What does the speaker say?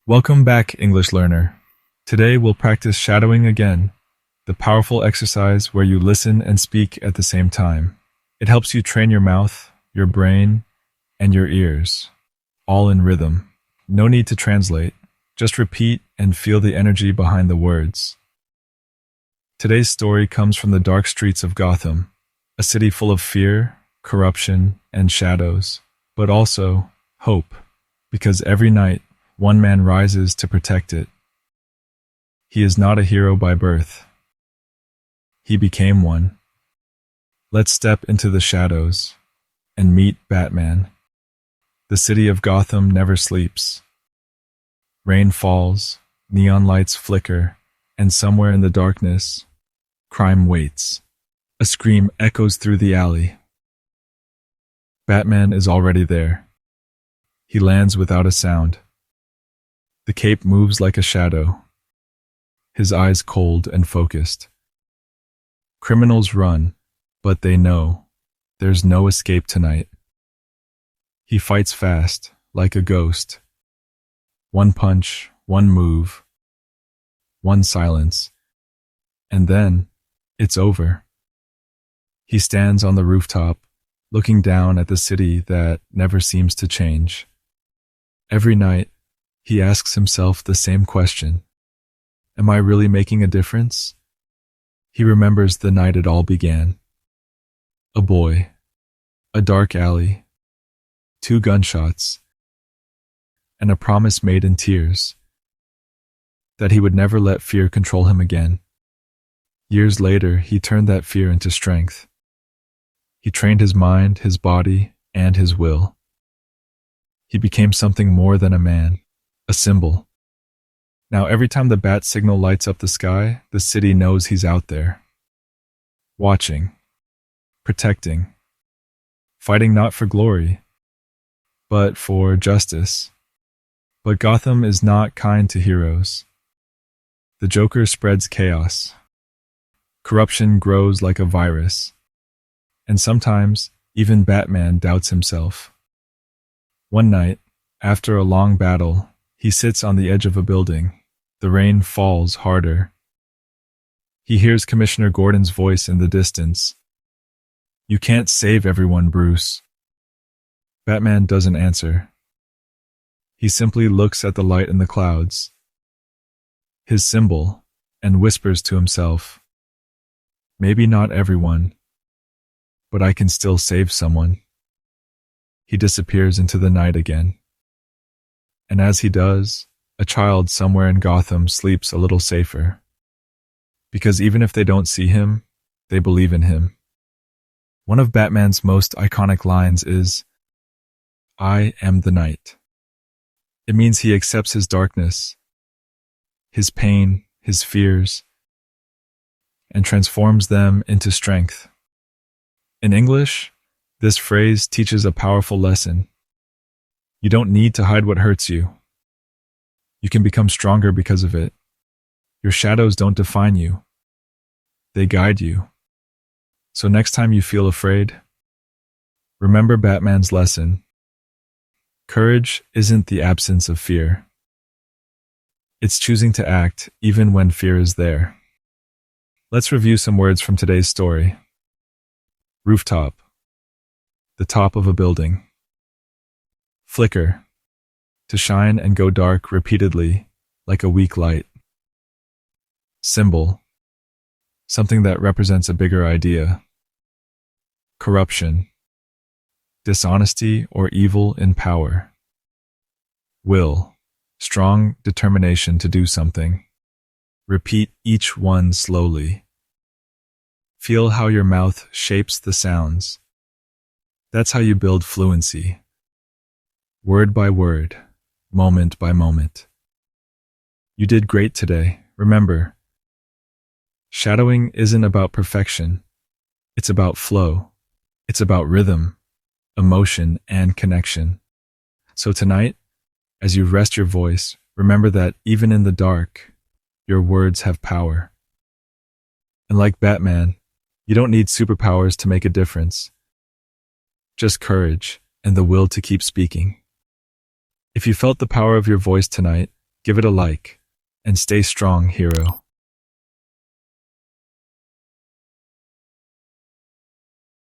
Welcome back, English learner. Today we'll practice shadowing again, the powerful exercise where you listen and speak at the same time. It helps you train your mouth, your brain, and your ears, all in rhythm. No need to translate, just repeat and feel the energy behind the words. Today's story comes from the dark streets of Gotham, a city full of fear, corruption, and shadows, but also hope, because every night one man rises to protect it. He is not a hero by birth. He became one. Let's step into the shadows and meet Batman. The city of Gotham never sleeps. Rain falls, neon lights flicker, and somewhere in the darkness, crime waits. A scream echoes through the alley. Batman is already there. He lands without a sound. The cape moves like a shadow, his eyes cold and focused. Criminals run, but they know there's no escape tonight. He fights fast, like a ghost. One punch, one move, one silence, and then it's over. He stands on the rooftop, looking down at the city that never seems to change. Every night, he asks himself the same question. Am I really making a difference? He remembers the night it all began. A boy, a dark alley, 2 gunshots, and a promise made in tears that he would never let fear control him again. Years later, he turned that fear into strength. He trained his mind, his body, and his will. He became something more than a man. A symbol. Now every time the bat signal lights up the sky, the city knows he's out there. Watching. Protecting. Fighting not for glory, but for justice. But Gotham is not kind to heroes. The Joker spreads chaos. Corruption grows like a virus. And sometimes, even Batman doubts himself. One night, after a long battle, he sits on the edge of a building. The rain falls harder. He hears Commissioner Gordon's voice in the distance. You can't save everyone, Bruce. Batman doesn't answer. He simply looks at the light in the clouds, his symbol, and whispers to himself, maybe not everyone, but I can still save someone. He disappears into the night again. And as he does, a child somewhere in Gotham sleeps a little safer. Because even if they don't see him, they believe in him. One of Batman's most iconic lines is, I am the night. It means he accepts his darkness, his pain, his fears, and transforms them into strength. In English, this phrase teaches a powerful lesson. You don't need to hide what hurts you. You can become stronger because of it. Your shadows don't define you. They guide you. So next time you feel afraid, remember Batman's lesson. Courage isn't the absence of fear. It's choosing to act even when fear is there. Let's review some words from today's story. Rooftop. The top of a building. Flicker, to shine and go dark repeatedly, like a weak light. Symbol, something that represents a bigger idea. Corruption, dishonesty or evil in power. Will, strong determination to do something. Repeat each one slowly. Feel how your mouth shapes the sounds. That's how you build fluency. Word by word, moment by moment. You did great today. Remember, shadowing isn't about perfection. It's about flow. It's about rhythm, emotion, and connection. So tonight, as you rest your voice, remember that even in the dark, your words have power. And like Batman, you don't need superpowers to make a difference. Just courage and the will to keep speaking. If you felt the power of your voice tonight, Give it a like. And stay strong, hero.